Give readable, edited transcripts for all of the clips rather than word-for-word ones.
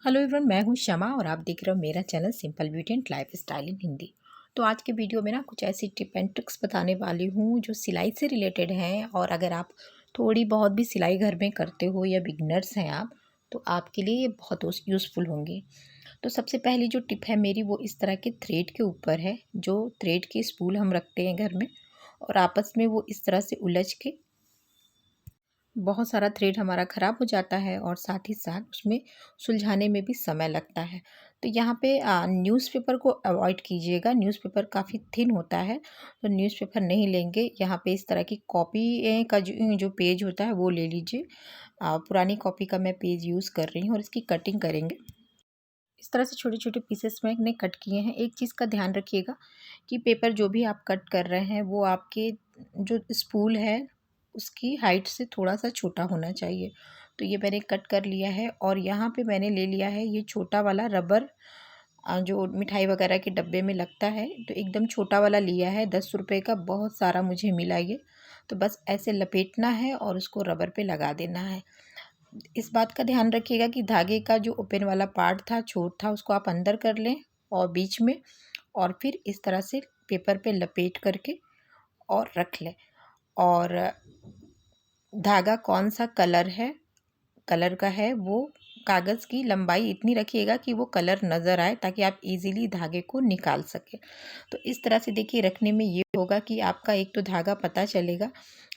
Hello everyone, मैं हूं शमा और आप देख रहे हो मेरा channel simple beauty and life style in Hindi. तो आज के वीडियो में ना कुछ ऐसी टिप एंड ट्रिक्स बताने वाली हूं जो सिलाई से रिलेटेड हैं। और अगर आप थोड़ी बहुत भी सिलाई घर में करते हो या बिगनर्स हैं आप, तो आपके लिए ये बहुत यूज़फुल होंगी। तो सबसे पहली जो टिप है मेरी वो इस तरह के थ्रेड के ऊपर है। जो थ्रेड के स्पूल हम रखते हैं घर में और आपस में वो इस तरह से उलझ के बहुत सारा थ्रेड हमारा ख़राब हो जाता है और साथ ही साथ उसमें सुलझाने में भी समय लगता है। तो यहाँ पे न्यूज़पेपर को अवॉइड कीजिएगा। न्यूज़पेपर काफ़ी थिन होता है, तो न्यूज़पेपर नहीं लेंगे। यहाँ पे इस तरह की कॉपी का जो पेज होता है वो ले लीजिए। पुरानी कॉपी का मैं पेज यूज़ कर रही हूँ और इसकी कटिंग करेंगे। इस तरह से छोटे छोटे पीसेस मैंने कट किए हैं। एक चीज़ का ध्यान रखिएगा कि पेपर जो भी आप कट कर रहे हैं वो आपके जो स्पूल है उसकी हाइट से थोड़ा सा छोटा होना चाहिए। तो ये मैंने कट कर लिया है और यहाँ पे मैंने ले लिया है ये छोटा वाला रबर, जो मिठाई वगैरह के डब्बे में लगता है। तो एकदम छोटा वाला लिया है, 10 रुपये का, बहुत सारा मुझे मिला ये। तो बस ऐसे लपेटना है और उसको रबर पे लगा देना है। इस बात का ध्यान रखिएगा कि धागे का जो ओपन वाला पार्ट था, छोर था, उसको आप अंदर कर लें और बीच में, और फिर इस तरह से पेपर पे लपेट करके और रख लें। और धागा कौन सा कलर का है वो कागज़ की लंबाई इतनी रखिएगा कि वो कलर नज़र आए, ताकि आप इजीली धागे को निकाल सकें। तो इस तरह से देखिए, रखने में ये होगा कि आपका एक तो धागा पता चलेगा,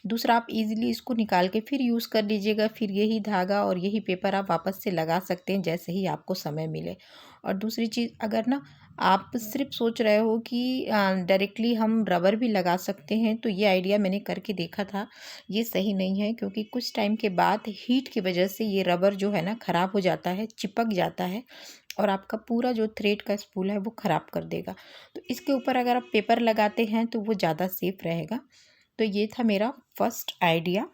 दूसरा आप इजीली इसको निकाल के फिर यूज़ कर लीजिएगा। फिर यही धागा और यही पेपर आप वापस से लगा सकते हैं जैसे ही आपको समय मिले। और दूसरी चीज़, अगर ना आप सिर्फ सोच रहे हो कि डायरेक्टली हम रबर भी लगा सकते हैं, तो ये आइडिया मैंने करके देखा था, ये सही नहीं है। क्योंकि कुछ टाइम के बाद हीट की वजह से ये रबर जो है ना ख़राब हो जाता है, चिपक जाता है और आपका पूरा जो थ्रेड का स्पूल है वो ख़राब कर देगा। तो इसके ऊपर अगर आप पेपर लगाते हैं तो वो ज़्यादा सेफ रहेगा। तो ये था मेरा फर्स्ट आइडिया।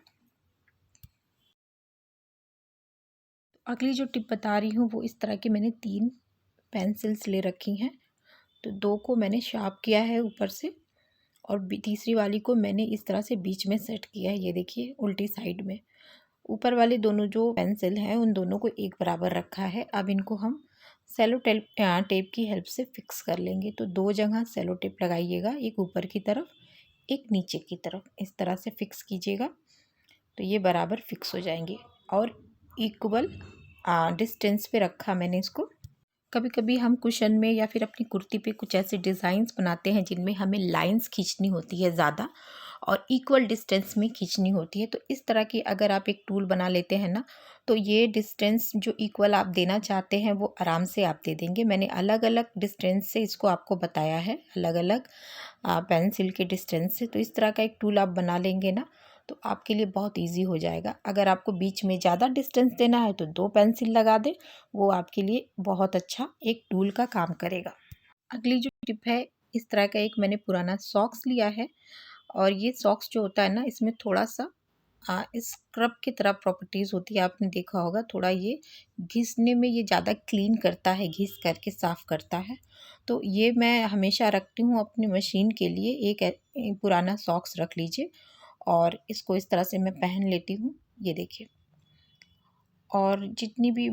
अगली जो टिप बता रही हूँ वो इस तरह की मैंने 3 पेंसिल्स ले रखी हैं। तो 2 को मैंने शार्प किया है ऊपर से और तीसरी वाली को मैंने इस तरह से बीच में सेट किया है। ये देखिए, उल्टी साइड में। ऊपर वाले दोनों जो पेंसिल हैं उन दोनों को एक बराबर रखा है। अब इनको हम सेलो टेप की हेल्प से फिक्स कर लेंगे। तो 2 जगह सेलो टेप लगाइएगा, एक ऊपर की तरफ, एक नीचे की तरफ। इस तरह से फिक्स कीजिएगा तो ये बराबर फिक्स हो जाएंगे। और इक्वल डिस्टेंस पे रखा मैंने इसको। कभी कभी हम कुशन में या फिर अपनी कुर्ती पे कुछ ऐसे डिज़ाइंस बनाते हैं जिनमें हमें लाइंस खींचनी होती है ज़्यादा और इक्वल डिस्टेंस में खींचनी होती है। तो इस तरह की अगर आप एक टूल बना लेते हैं ना, तो ये डिस्टेंस जो इक्वल आप देना चाहते हैं वो आराम से आप दे देंगे। मैंने अलग अलग डिस्टेंस से इसको आपको बताया है, अलग अलग पेंसिल के डिस्टेंस से। तो इस तरह का एक टूल आप बना लेंगे ना, तो आपके लिए बहुत इजी हो जाएगा। अगर आपको बीच में ज़्यादा डिस्टेंस देना है तो 2 पेंसिल लगा दें, वो आपके लिए बहुत अच्छा एक टूल का काम करेगा। अगली जो टिप है, इस तरह का एक मैंने पुराना सॉक्स लिया है और ये सॉक्स जो होता है ना, इसमें थोड़ा सा स्क्रब की तरह प्रॉपर्टीज़ होती है, आपने देखा होगा। थोड़ा ये घिसने में ये ज़्यादा क्लीन करता है, घिस करके साफ़ करता है। तो ये मैं हमेशा रखती हूँ अपनी मशीन के लिए। एक पुराना सॉक्स रख लीजिए और इसको इस तरह से मैं पहन लेती हूँ, ये देखिए। और जितनी भी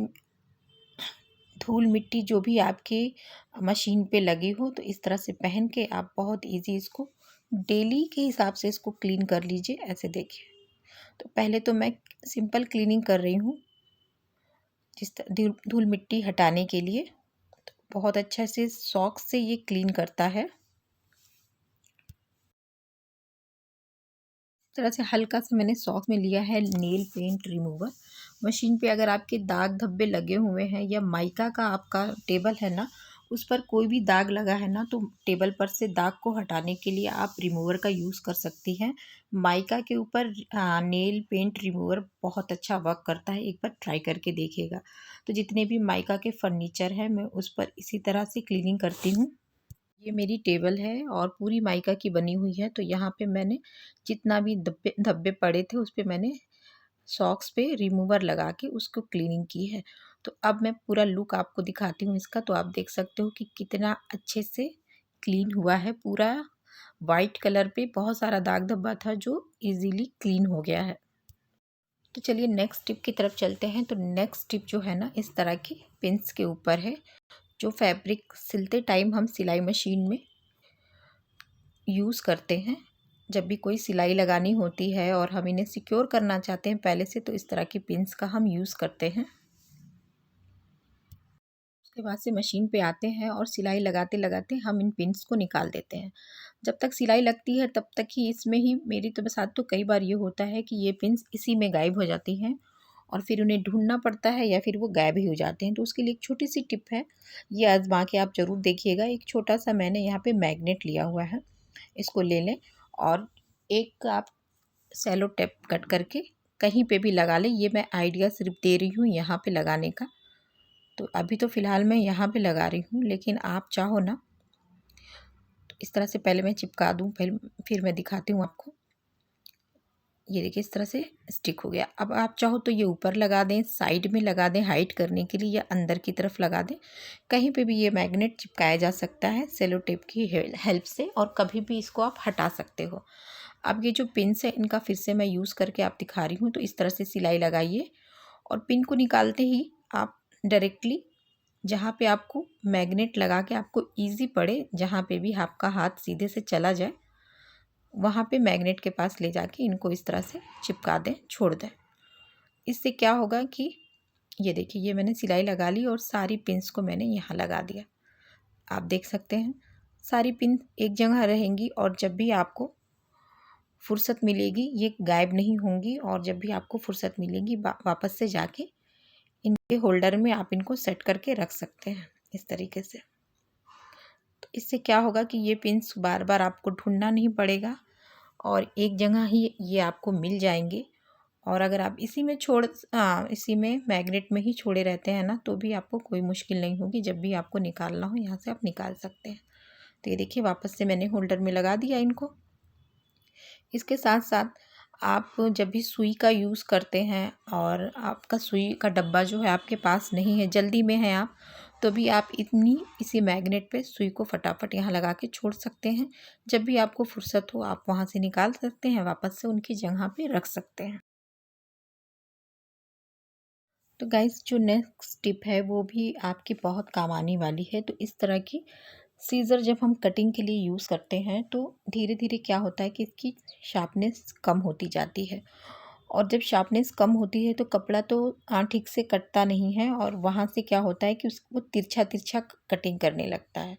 धूल मिट्टी जो भी आपकी मशीन पे लगी हो, तो इस तरह से पहन के आप बहुत इजी इसको डेली के हिसाब से इसको क्लीन कर लीजिए। ऐसे देखिए, तो पहले तो मैं सिंपल क्लीनिंग कर रही हूँ जिस धूल मिट्टी हटाने के लिए। तो बहुत अच्छा से सॉक्स से ये क्लीन करता है। इस तरह से हल्का सा मैंने सॉक्स में लिया है नेल पेंट रिमूवर। मशीन पे अगर आपके दाग धब्बे लगे हुए हैं या माइका का आपका टेबल है ना, उस पर कोई भी दाग लगा है ना, तो टेबल पर से दाग को हटाने के लिए आप रिमूवर का यूज़ कर सकती हैं। माइका के ऊपर नेल पेंट रिमूवर बहुत अच्छा वर्क करता है, एक बार ट्राई करके देखिएगा। तो जितने भी माइका के फर्नीचर हैं मैं उस पर इसी तरह से क्लीनिंग करती हूँ। ये मेरी टेबल है और पूरी माइका की बनी हुई है। तो यहाँ पे मैंने जितना भी धब्बे धब्बे पड़े थे उस पे मैंने सॉक्स पे रिमूवर लगा के उसको क्लीनिंग की है। तो अब मैं पूरा लुक आपको दिखाती हूँ इसका। तो आप देख सकते हो कि कितना अच्छे से क्लीन हुआ है। पूरा वाइट कलर पे बहुत सारा दाग धब्बा था जो इजीली क्लीन हो गया है। तो चलिए नेक्स्ट टिप की तरफ चलते हैं। तो नेक्स्ट टिप जो है ना, इस तरह की पिन्स के ऊपर है, जो फैब्रिक सिलते टाइम हम सिलाई मशीन में यूज़ करते हैं। जब भी कोई सिलाई लगानी होती है और हम इन्हें सिक्योर करना चाहते हैं पहले से, तो इस तरह की पिन्स का हम यूज़ करते हैं। उसके बाद से मशीन पे आते हैं और सिलाई लगाते लगाते हम इन पिन्स को निकाल देते हैं। जब तक सिलाई लगती है तब तक ही इसमें ही मेरी तो साथ तो कई बार ये होता है कि ये पिन्स इसी में गायब हो जाती हैं और फिर उन्हें ढूंढना पड़ता है या फिर वो गायब ही हो जाते हैं। तो उसके लिए एक छोटी सी टिप है, ये आजमा के आप ज़रूर देखिएगा। एक छोटा सा मैंने यहाँ पे मैग्नेट लिया हुआ है, इसको ले लें और एक आप सेलो टेप कट करके कहीं पे भी लगा लें। ये मैं आइडिया सिर्फ दे रही हूँ यहाँ पे लगाने का। तो अभी तो फ़िलहाल मैं यहाँ पे लगा रही हूँ, लेकिन आप चाहो ना तो इस तरह से पहले मैं चिपका दूँ, फिर मैं दिखाती हूँ आपको। ये देखिए इस तरह से स्टिक हो गया। अब आप चाहो तो ये ऊपर लगा दें, साइड में लगा दें हाइड करने के लिए, या अंदर की तरफ लगा दें। कहीं पे भी ये मैग्नेट चिपकाया जा सकता है सेलो टेप की हेल्प से, और कभी भी इसको आप हटा सकते हो। अब ये जो पिन्स है इनका फिर से मैं यूज़ करके आप दिखा रही हूँ। तो इस तरह से सिलाई लगाइए और पिन को निकालते ही आप डायरेक्टली जहाँ पे आपको मैग्नेट लगा के आपको ईज़ी पड़े, जहाँ पे भी आपका हाथ सीधे से चला जाए, वहाँ पे मैग्नेट के पास ले जाके इनको इस तरह से चिपका दें, छोड़ दें। इससे क्या होगा कि ये देखिए, ये मैंने सिलाई लगा ली और सारी पिन्स को मैंने यहाँ लगा दिया। आप देख सकते हैं सारी पिन एक जगह रहेंगी और जब भी आपको फुर्सत मिलेगी ये गायब नहीं होंगी, और जब भी आपको फुर्सत मिलेगी वापस से जाके इनके होल्डर में आप इनको सेट करके रख सकते हैं इस तरीके से। तो इससे क्या होगा कि ये पिन्स बार बार आपको ढूंढना नहीं पड़ेगा और एक जगह ही ये आपको मिल जाएंगे। और अगर आप इसी में मैग्नेट में ही छोड़े रहते हैं ना, तो भी आपको कोई मुश्किल नहीं होगी। जब भी आपको निकालना हो यहाँ से आप निकाल सकते हैं। तो ये देखिए वापस से मैंने होल्डर में लगा दिया इनको। इसके साथ साथ आप जब भी सुई का यूज़ करते हैं और आपका सुई का डब्बा जो है आपके पास नहीं है, जल्दी में है आप, तो भी आप इसी मैग्नेट पे सुई को फटाफट यहाँ लगा के छोड़ सकते हैं। जब भी आपको फुर्सत हो आप वहाँ से निकाल सकते हैं, वापस से उनकी जगह पे रख सकते हैं। तो गाइस जो नेक्स्ट टिप है वो भी आपकी बहुत काम आने वाली है। तो इस तरह की सीज़र जब हम कटिंग के लिए यूज़ करते हैं तो धीरे धीरे क्या होता है कि इसकी शार्पनेस कम होती जाती है, और जब शार्पनेस कम होती है तो कपड़ा तो ठीक से कटता नहीं है, और वहाँ से क्या होता है कि उसको तिरछा तिरछा कटिंग करने लगता है।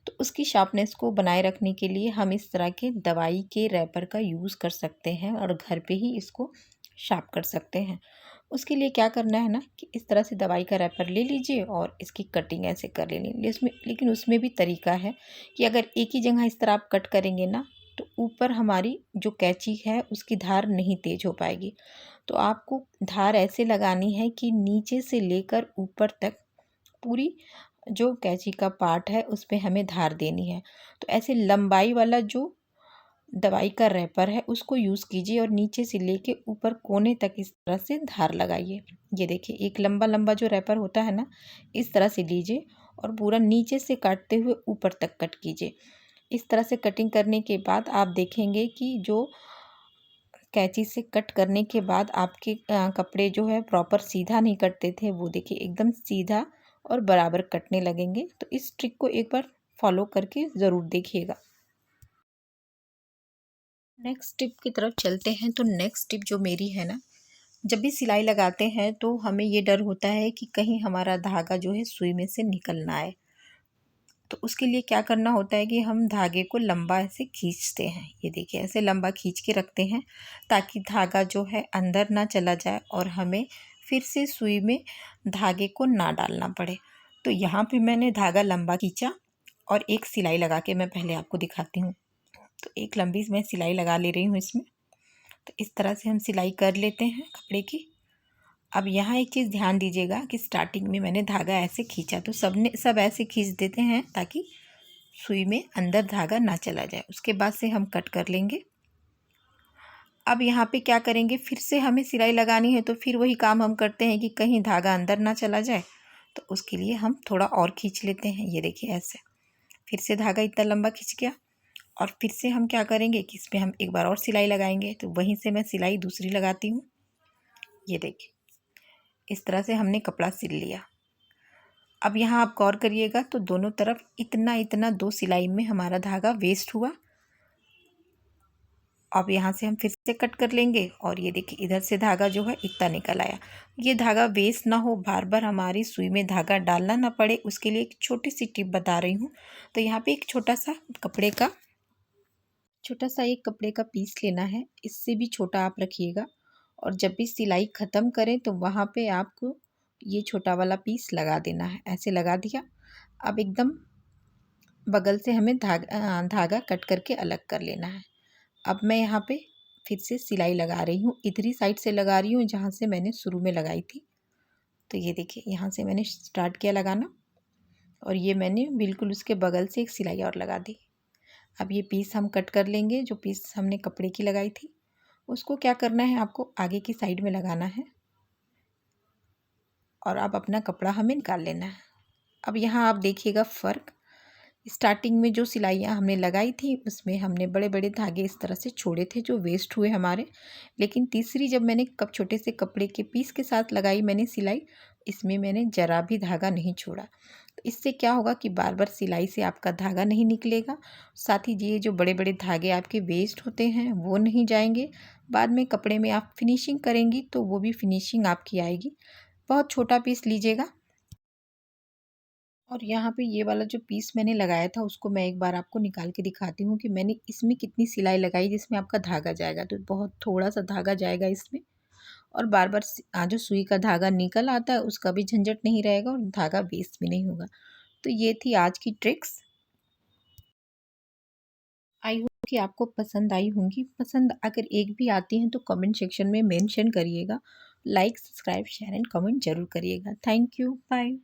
तो उसकी शार्पनेस को बनाए रखने के लिए हम इस तरह के दवाई के रैपर का यूज़ कर सकते हैं और घर पे ही इसको शार्प कर सकते हैं। उसके लिए क्या करना है ना कि इस तरह से दवाई का रैपर ले लीजिए और इसकी कटिंग ऐसे कर लेनी। लेकिन उसमें भी तरीका है कि अगर एक ही जगह इस तरह आप कट करेंगे ना, तो ऊपर हमारी जो कैंची है उसकी धार नहीं तेज हो पाएगी। तो आपको धार ऐसे लगानी है कि नीचे से लेकर ऊपर तक पूरी जो कैंची का पार्ट है उस पे हमें धार देनी है। तो ऐसे लंबाई वाला जो दवाई का रैपर है उसको यूज़ कीजिए और नीचे से लेके ऊपर कोने तक इस तरह से धार लगाइए। ये देखिए एक लंबा लंबा जो रैपर होता है ना, इस तरह से लीजिए और पूरा नीचे से काटते हुए ऊपर तक कट कीजिए। इस तरह से कटिंग करने के बाद आप देखेंगे कि जो कैंची से कट करने के बाद आपके कपड़े जो है प्रॉपर सीधा नहीं कटते थे, वो देखिए एकदम सीधा और बराबर कटने लगेंगे। तो इस ट्रिक को एक बार फॉलो करके ज़रूर देखिएगा। नेक्स्ट टिप की तरफ चलते हैं। तो नेक्स्ट टिप जो मेरी है ना, जब भी सिलाई लगाते हैं तो हमें ये डर होता है कि कहीं हमारा धागा जो है सुई में से निकल ना आए। तो उसके लिए क्या करना होता है कि हम धागे को लंबा ऐसे खींचते हैं। ये देखिए ऐसे लंबा खींच के रखते हैं ताकि धागा जो है अंदर ना चला जाए और हमें फिर से सुई में धागे को ना डालना पड़े। तो यहाँ पे मैंने धागा लंबा खींचा और एक सिलाई लगा के मैं पहले आपको दिखाती हूँ। तो एक लंबी मैं सिलाई लगा ले रही हूँ इसमें। तो इस तरह से हम सिलाई कर लेते हैं कपड़े की। अब यहाँ एक चीज़ ध्यान दीजिएगा कि स्टार्टिंग में मैंने धागा ऐसे खींचा, तो सब ऐसे खींच देते हैं ताकि सुई में अंदर धागा ना चला जाए। उसके बाद से हम कट कर लेंगे। अब यहाँ पे क्या करेंगे, फिर से हमें सिलाई लगानी है, तो फिर वही काम हम करते हैं कि कहीं धागा अंदर ना चला जाए। तो उसके लिए हम थोड़ा और खींच लेते हैं। ये देखिए ऐसे फिर से धागा इतना लंबा खींच गया, और फिर से हम क्या करेंगे कि इस पर हम एक बार और सिलाई लगाएंगे। तो वहीं से मैं सिलाई दूसरी लगाती हूँ। ये देखिए इस तरह से हमने कपड़ा सिल लिया। अब यहाँ आप गौर करिएगा तो दोनों तरफ इतना इतना 2 सिलाई में हमारा धागा वेस्ट हुआ। अब यहाँ से हम फिर से कट कर लेंगे और ये देखिए इधर से धागा जो है इतना निकल आया। ये धागा वेस्ट ना हो, बार बार हमारी सुई में धागा डालना ना पड़े, उसके लिए एक छोटी सी टिप बता रही हूँ। तो यहाँ पे एक छोटा सा एक कपड़े का पीस लेना है, इससे भी छोटा आप रखिएगा। और जब भी सिलाई ख़त्म करें तो वहाँ पे आपको ये छोटा वाला पीस लगा देना है। ऐसे लगा दिया। अब एकदम बगल से हमें धागा कट करके अलग कर लेना है। अब मैं यहाँ पे फिर से सिलाई लगा रही हूँ, इधर ही साइड से लगा रही हूँ जहाँ से मैंने शुरू में लगाई थी। तो ये देखिए यहाँ से मैंने स्टार्ट किया लगाना और ये मैंने बिल्कुल उसके बगल से एक सिलाई और लगा दी। अब ये पीस हम कट कर लेंगे, जो पीस हमने कपड़े की लगाई थी उसको क्या करना है, आपको आगे की साइड में लगाना है और अब अपना कपड़ा हमें निकाल लेना है। अब यहाँ आप देखिएगा फ़र्क, स्टार्टिंग में जो सिलाइयाँ हमने लगाई थी उसमें हमने बड़े बड़े धागे इस तरह से छोड़े थे जो वेस्ट हुए हमारे। लेकिन तीसरी जब मैंने छोटे से कपड़े के पीस के साथ लगाई मैंने सिलाई, इसमें मैंने ज़रा भी धागा नहीं छोड़ा। तो इससे क्या होगा कि बार बार सिलाई से आपका धागा नहीं निकलेगा, साथ ही ये जो बड़े बड़े धागे आपके वेस्ट होते हैं वो नहीं जाएंगे। बाद में कपड़े में आप फिनिशिंग करेंगी तो वो भी फिनिशिंग आपकी आएगी। बहुत छोटा पीस लीजिएगा। और यहाँ पे ये वाला जो पीस मैंने लगाया था उसको मैं एक बार आपको निकाल के दिखाती हूँ कि मैंने इसमें कितनी सिलाई लगाई जिसमें आपका धागा जाएगा। तो बहुत थोड़ा सा धागा जाएगा इसमें और बार बार जो सुई का धागा निकल आता है उसका भी झंझट नहीं रहेगा और धागा वेस्ट भी नहीं होगा। तो ये थी आज की ट्रिक्स। आई होप कि आपको पसंद आई होंगी। पसंद अगर एक भी आती हैं तो कमेंट सेक्शन में मेंशन करिएगा। Like, subscribe, share and comment जरूर करिएगा। Thank you, bye.